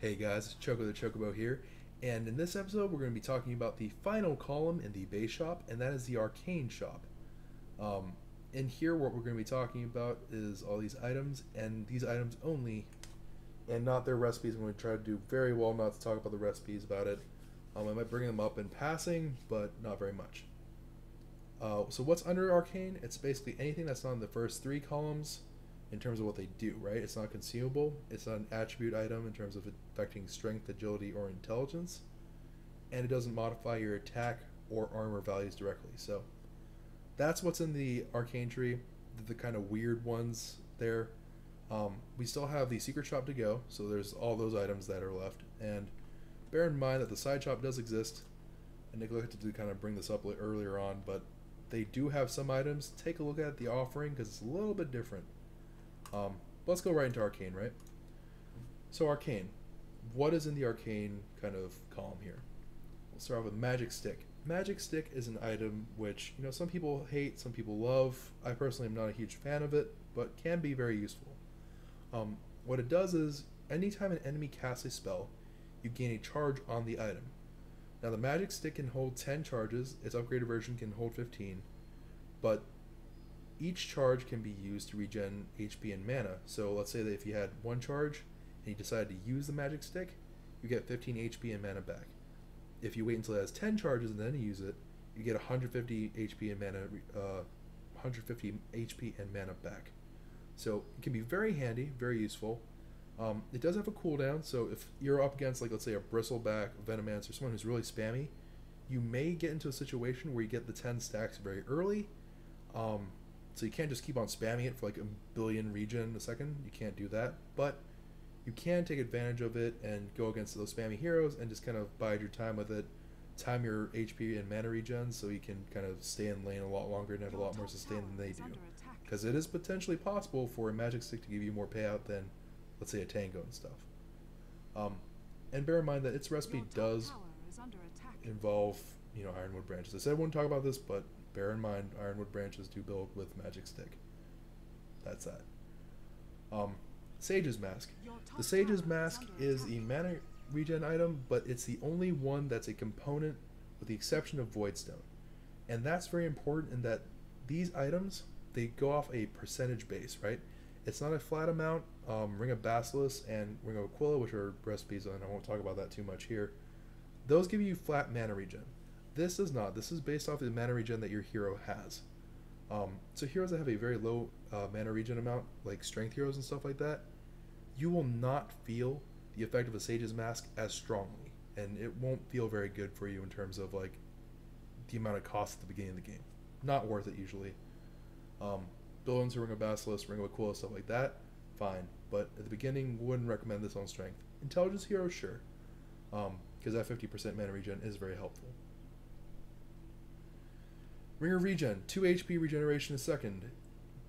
Hey guys, it's Choco the Chocobo here, and in this episode we're going to be talking about the final column in the base shop, and that is the Arcane shop. Um, in here, what we're going to be talking about is all these items, and these items only, and not their recipes. I'm going to try to do very well not to talk about the recipes about it. I might bring them up in passing, but not very much. So what's under Arcane? It's basically anything that's not in the first three columns in terms of what they do, right? It's not consumable, it's not an attribute item in terms of affecting strength, agility, or intelligence, and it doesn't modify your attack or armor values directly. So that's what's in the Arcane tree, the kind of weird ones there. We still have the secret shop to go, so there's all those items that are left, and bear in mind that the side shop does exist. I neglected to kind of bring this up earlier on, but they do have some items. Take a look at the offering because it's a little bit different. Let's go right into Arcane, right? So Arcane, what is in the Arcane kind of column here? We'll start off with Magic Stick. Magic Stick is an item which, some people hate, some people love. I personally am not a huge fan of it, but can be very useful. What it does is, anytime an enemy casts a spell, you gain a charge on the item. Now the Magic Stick can hold 10 charges, its upgraded version can hold 15, but each charge can be used to regen HP and mana. So let's say that if you had one charge and you decide to use the Magic Stick, you get 15 HP and mana back. If you wait until it has 10 charges and then use it, you get 150 HP and mana, 150 HP and mana back. So it can be very handy, very useful. It does have a cooldown, so if you're up against, like, let's say a Bristleback, Venomancer, someone who's really spammy, you may get into a situation where you get the 10 stacks very early. So you can't just keep on spamming it for like a billion regen a second. You can't do that, but you can take advantage of it and go against those spammy heroes and just kind of bide your time with it. Time your HP and mana regen so you can kind of stay in lane a lot longer and have a lot more sustain than they do. Because it is potentially possible for a Magic Stick to give you more payout than, let's say, a Tango and stuff. And bear in mind that its recipe does involve, Ironwood branches. I said I wouldn't talk about this, but bear in mind, Ironwood branches do build with Magic Stick. That's that. Sage's Mask. The Sage's Mask is a mana regen item, but it's the only one that's a component with the exception of Voidstone. And that's very important in that these items, they go off a percentage base, right? It's not a flat amount. Ring of Basilisk and Ring of Aquila, which are recipes, and I won't talk about that too much here, those give you flat mana regen. This does not. This is based off the mana regen that your hero has. So heroes that have a very low mana regen amount, like strength heroes and stuff like that, you will not feel the effect of a Sage's Mask as strongly, and it won't feel very good for you in terms of like the amount of cost at the beginning of the game. Not worth it usually. Build into Ring of Basilisk, Ring of Aquila, stuff like that, fine. But at the beginning, wouldn't recommend this on strength. Intelligence heroes, sure, because that 50% mana regen is very helpful. Ring of Regen, 2 HP regeneration a second.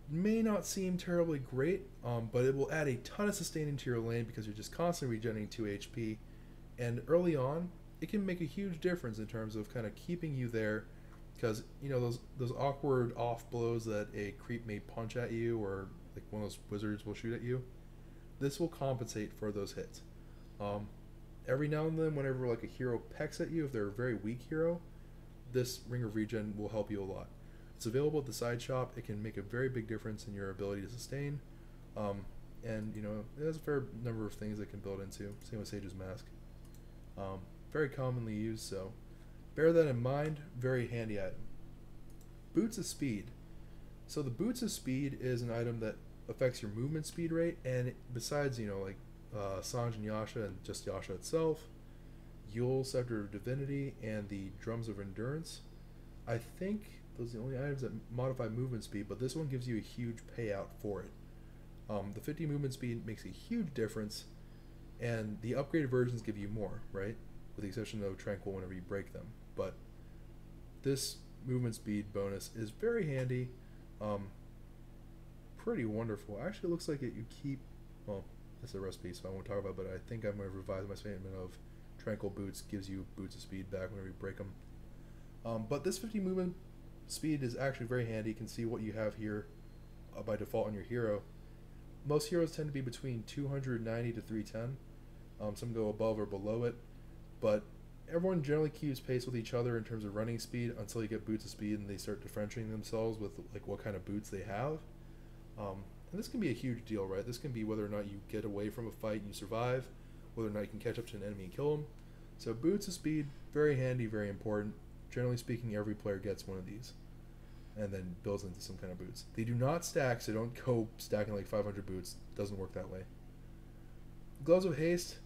May not seem terribly great, but it will add a ton of sustain into your lane because you're just constantly regenerating 2 HP. And early on, it can make a huge difference in terms of kind of keeping you there, because those awkward off blows that a creep may punch at you, or like one of those wizards will shoot at you. This will compensate for those hits. Every now and then, whenever like a hero pecks at you, if they're a very weak hero, this Ring of Regen will help you a lot. It's available at the side shop. It can make a very big difference in your ability to sustain. And there's a fair number of things it can build into. Same with Sage's Mask. Very commonly used, so bear that in mind. Very handy item. Boots of Speed. So the Boots of Speed is an item that affects your movement speed rate, and besides, like Sanj and Yasha and just Yasha itself, Yule, Scepter of Divinity, and the Drums of Endurance, I think those are the only items that modify movement speed, but this one gives you a huge payout for it. The 50 movement speed makes a huge difference, and the upgraded versions give you more, right? With the exception of Tranquil whenever you break them. But this movement speed bonus is very handy. Pretty wonderful. Actually, it looks like you keep, well, that's a recipe, so I won't talk about it, but I think I'm going to revise my statement of Tranquil Boots gives you Boots of Speed back whenever you break them. But this 50 movement speed is actually very handy. You can see what you have here by default on your hero. Most heroes tend to be between 290 to 310. Some go above or below it, but everyone generally keeps pace with each other in terms of running speed until you get boots of speed and they start differentiating themselves with like what kind of boots they have. And this can be a huge deal, right? This can be whether or not you get away from a fight and you survive, whether or not you can catch up to an enemy and kill them. So boots of speed, very handy, very important. Generally speaking, every player gets one of these and then builds into some kind of boots. They do not stack, so don't go stacking like 500 boots. Doesn't work that way. Gloves of Haste,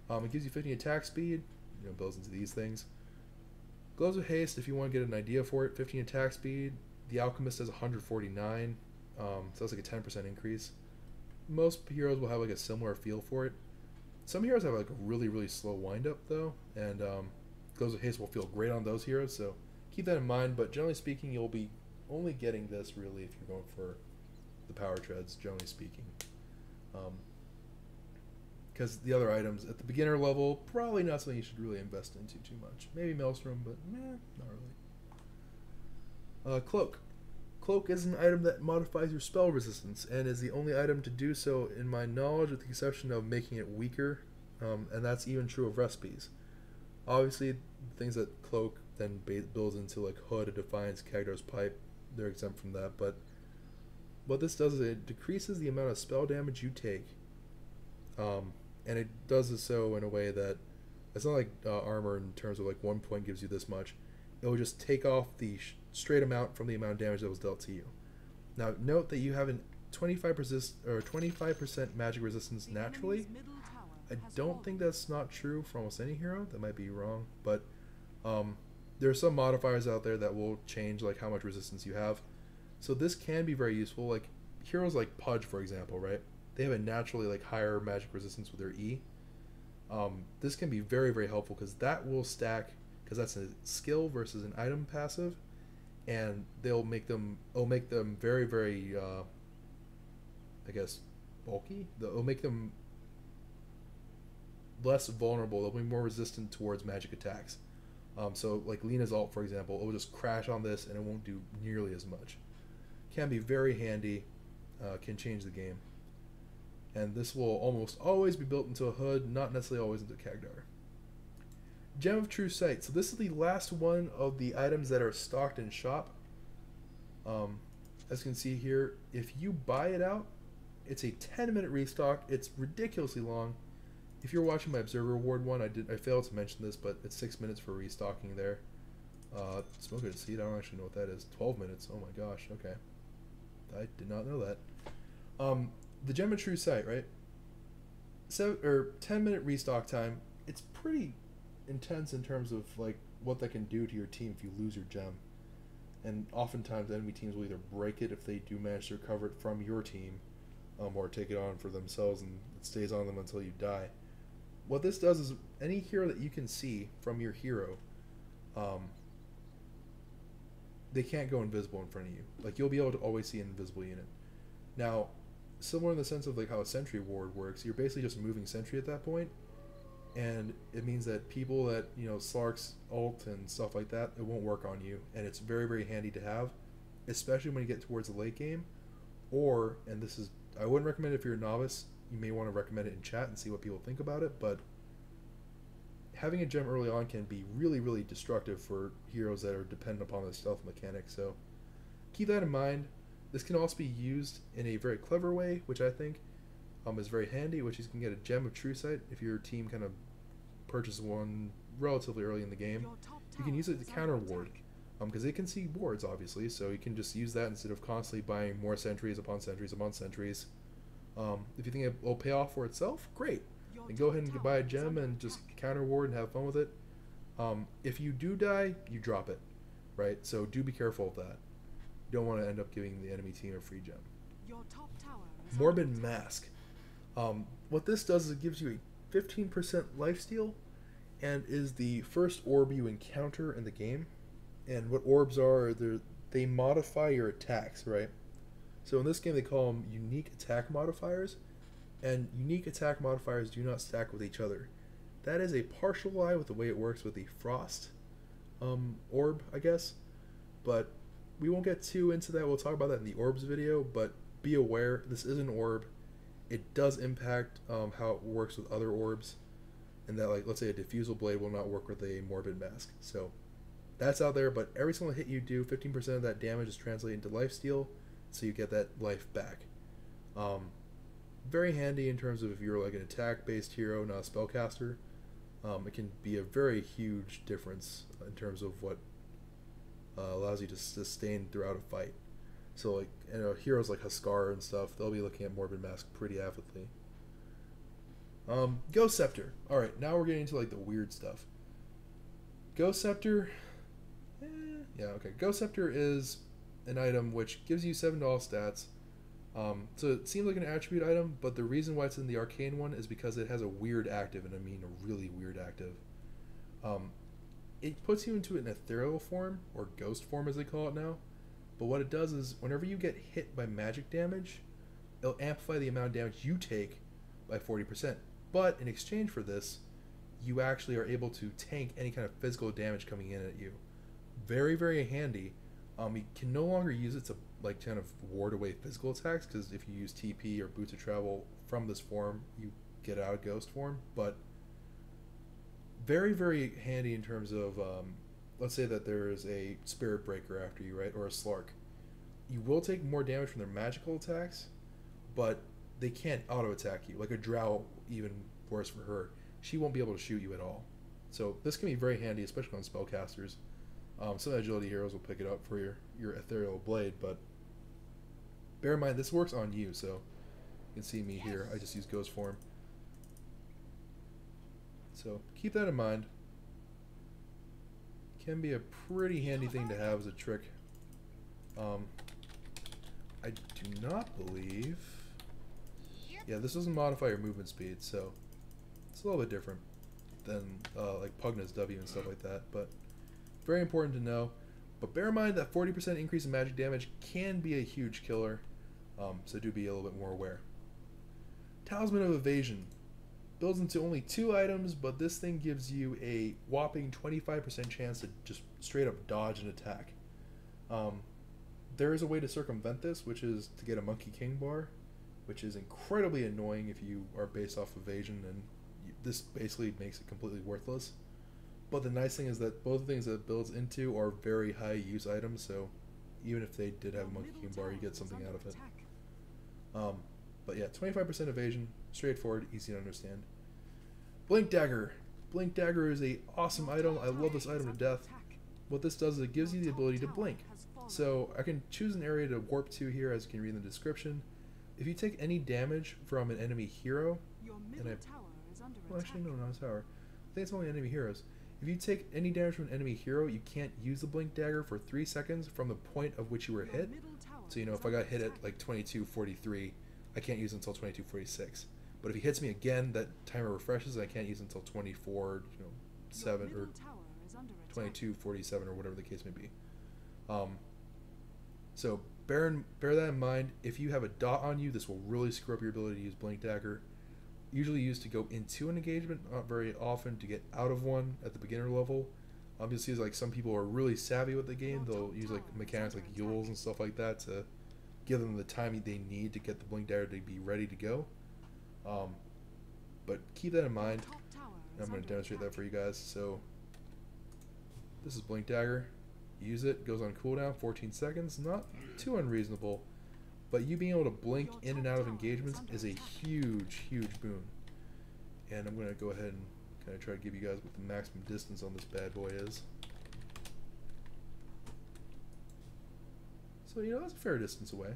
it gives you 50 attack speed, builds into these things. Gloves of Haste, if you want to get an idea for it, 15 attack speed. The Alchemist has 149, so that's like a 10% increase. Most heroes will have like a similar feel for it. Some heroes have like a really, really slow windup though, and Gloves of Haste will feel great on those heroes, so keep that in mind. But generally speaking, you'll be only getting this really if you're going for the power treads, generally speaking. Because the other items at the beginner level, probably not something you should really invest into too much. Maybe Maelstrom, but not really. Cloak. Cloak is an item that modifies your spell resistance and is the only item to do so in my knowledge, with the exception of making it weaker, and that's even true of recipes. Obviously, things that Cloak then builds into like Hood, Defiance, Kagdar's Pipe, they're exempt from that, but what this does is it decreases the amount of spell damage you take, and it does so in a way that it's not like armor in terms of like 1 point gives you this much. It will just take off the straight amount from the amount of damage that was dealt to you. Now note that you have a 25% magic resistance naturally. I don't think that's not true for almost any hero. That might be wrong, but there are some modifiers out there that will change like how much resistance you have. So this can be very useful. Like heroes like Pudge, for example, right? They have a naturally like higher magic resistance with their E. This can be very, very helpful because that will stack, because that's a skill versus an item passive, and it'll make them very, very I guess bulky. It'll make them less vulnerable. They'll be more resistant towards magic attacks. So like Lena's ult, for example, it will just crash on this and it won't do nearly as much. Can be very handy, can change the game. And this will almost always be built into a Hood, not necessarily always into Kagdar. Gem of True Sight. So this is the last one of the items that are stocked in shop. As you can see here, if you buy it out, it's a 10-minute restock. It's ridiculously long. If you're watching my Observer Award one, I failed to mention this, but it's 6 minutes for restocking there. Smoker to Seed, I don't actually know what that is. 12 minutes. Oh my gosh. Okay. I did not know that. The Gem of True Sight, right? 10-minute restock time. It's pretty intense in terms of like what that can do to your team if you lose your gem. And oftentimes enemy teams will either break it if they do manage to recover it from your team, or take it on for themselves and it stays on them until you die. What this does is any hero that you can see from your hero, they can't go invisible in front of you. Like you'll be able to always see an invisible unit. Now, similar in the sense of like how a sentry ward works, you're basically just moving sentry at that point, and it means that people that Slark's ult and stuff like that, it won't work on you, and it's very, very handy to have, especially when you get towards the late game. Or, and this is, I wouldn't recommend it if you're a novice. You may want to recommend it in chat and see what people think about it, but having a gem early on can be really, really destructive for heroes that are dependent upon the stealth mechanic, so keep that in mind. This can also be used in a very clever way, which I think is very handy, which is you can get a Gem of True Sight if your team kind of purchases one relatively early in the game. You can use it to counter ward, because they can see wards, obviously, so you can just use that instead of constantly buying more sentries upon sentries upon sentries. If you think it will pay off for itself, great. Then go ahead and buy a gem and just counter ward and have fun with it. If you do die, you drop it, right? So do be careful of that. You don't want to end up giving the enemy team a free gem. Morbid Mask. What this does is it gives you a 15% lifesteal and is the first orb you encounter in the game. And what orbs are, they modify your attacks, right? So in this game they call them unique attack modifiers, and unique attack modifiers do not stack with each other. That is a partial lie with the way it works with the Frost orb, I guess, but we won't get too into that. We'll talk about that in the orbs video, but be aware, this is an orb. It does impact how it works with other orbs. and that, like, let's say a diffusal blade will not work with a morbid mask. So that's out there, but every single hit you do, 15% of that damage is translated into lifesteal, so you get that life back. Very handy in terms of if you're like an attack-based hero, not a spellcaster. It can be a very huge difference in terms of what allows you to sustain throughout a fight. So, like, you know, heroes like Huskar and stuff, they'll be looking at Morbid Mask pretty avidly. Ghost Scepter. Alright, now we're getting into, like, the weird stuff. Ghost Scepter... yeah, okay. Ghost Scepter is an item which gives you 7 to all stats. So it seems like an attribute item, but the reason why it's in the Arcane one is because it has a weird active, and I mean a really weird active. It puts you into an ethereal form, or ghost form as they call it now, but what it does is whenever you get hit by magic damage, it'll amplify the amount of damage you take by 40%. But in exchange for this, you actually are able to tank any kind of physical damage coming in at you. Very, very handy. You can no longer use it to like kind of ward away physical attacks, because if you use TP or Boots of Travel from this form, you get out of ghost form. But very, very handy in terms of let's say that there is a Spirit Breaker after you, right, or a Slark. You will take more damage from their magical attacks, but they can't auto attack you. Like a Drow, even worse for her, she won't be able to shoot you at all. So this can be very handy, especially on spellcasters. Some agility heroes will pick it up for your ethereal blade, but bear in mind this works on you. So you can see me here, I just use ghost form, so keep that in mind. Can be a pretty handy thing to have as a trick. I do not believe, yeah, this doesn't modify your movement speed, so it's a little bit different than like Pugna's W and stuff like that, but very important to know. But bear in mind that 40% increase in magic damage can be a huge killer, so do be a little bit more aware. Talisman of Evasion builds into only 2 items, but this thing gives you a whopping 25% chance to just straight up dodge an attack. There is a way to circumvent this, which is to get a Monkey King bar, which is incredibly annoying if you are based off evasion, and this basically makes it completely worthless. But the nice thing is that both things that it builds into are very high use items, so even if they did have a Monkey King bar, you get something out of it. But yeah, 25% evasion, straightforward, easy to understand. Blink Dagger. Blink Dagger is a awesome item. I love this item to death. What this does is it gives you the ability to blink. So I can choose an area to warp to here, as you can read in the description. If you take any damage from an enemy hero, and well, actually no, not a tower. I think it's only enemy heroes. If you take any damage from an enemy hero, you can't use the Blink Dagger for 3 seconds from the point of which you were hit. So, you know, if I got hit at like 22:43, I can't use it until 22:46. But if he hits me again, that timer refreshes, and I can't use it until 24:7 or 22:47 or whatever the case may be. So bear that in mind. If you have a dot on you, this will really screw up your ability to use Blink Dagger. Usually used to go into an engagement, not very often to get out of one at the beginner level. Obviously, like some people are really savvy with the game, they'll use like mechanics like Yules and stuff like that to give them the time they need to get the Blink Dagger to be ready to go. But keep that in mind. I'm going to demonstrate that for you guys. So this is Blink Dagger. Use it, goes on cooldown, 14 seconds. Not too unreasonable. But you being able to blink in and out of engagements is a huge, huge boon. And I'm going to go ahead and kind of try to give you guys what the maximum distance on this bad boy is. So, you know, that's a fair distance away.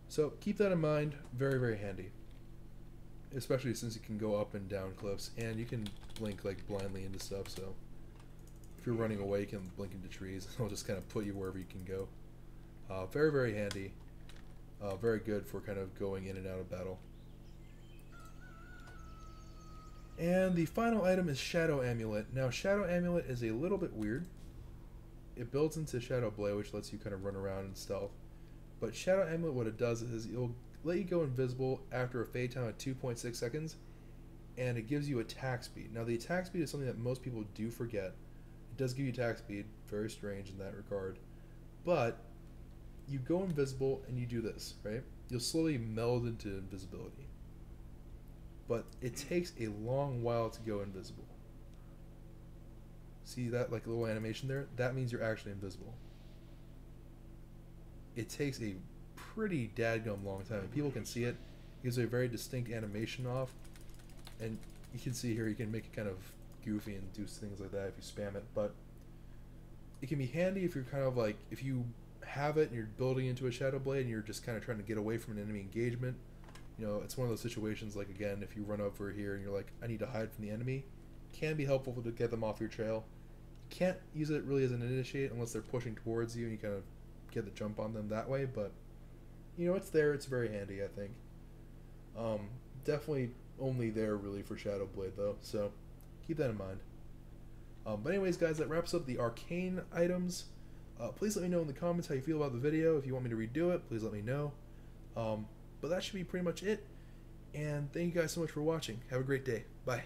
So keep that in mind. Very, very handy. Especially since you can go up and down cliffs, and you can blink like blindly into stuff, so if you're running away, you can blink into trees. It'll just kind of put you wherever you can go. Very, very handy. Very good for kind of going in and out of battle. And the final item is Shadow Amulet. Now, Shadow Amulet is a little bit weird. It builds into Shadow Blade, which lets you kind of run around and stealth. But Shadow Amulet, what it does is it'll let you go invisible after a fade time of 2.6 seconds, and it gives you attack speed. Now, the attack speed is something that most people do forget. It does give you attack speed, very strange in that regard. But you go invisible and you do this, right? You'll slowly meld into invisibility. but it takes a long while to go invisible. See that like little animation there? That means you're actually invisible. It takes a pretty dadgum long time, and people can see it. It gives a very distinct animation off, and you can see here you can make it kind of goofy and do things like that if you spam it, but it can be handy if you're kind of like, if you have it and you're building into a Shadow Blade and you're just kind of trying to get away from an enemy engagement. You know, it's one of those situations like, again, if you run over here and you're like, I need to hide from the enemy, it can be helpful to get them off your trail. You can't use it really as an initiate unless they're pushing towards you and you kind of get the jump on them that way, but you know, it's there. It's very handy, I think. Definitely only there really for Shadow Blade though, so keep that in mind. But anyways, guys, that wraps up the Arcane items. Please let me know in the comments how you feel about the video. If you want me to redo it, please let me know. But that should be pretty much it. And thank you guys so much for watching. Have a great day. Bye.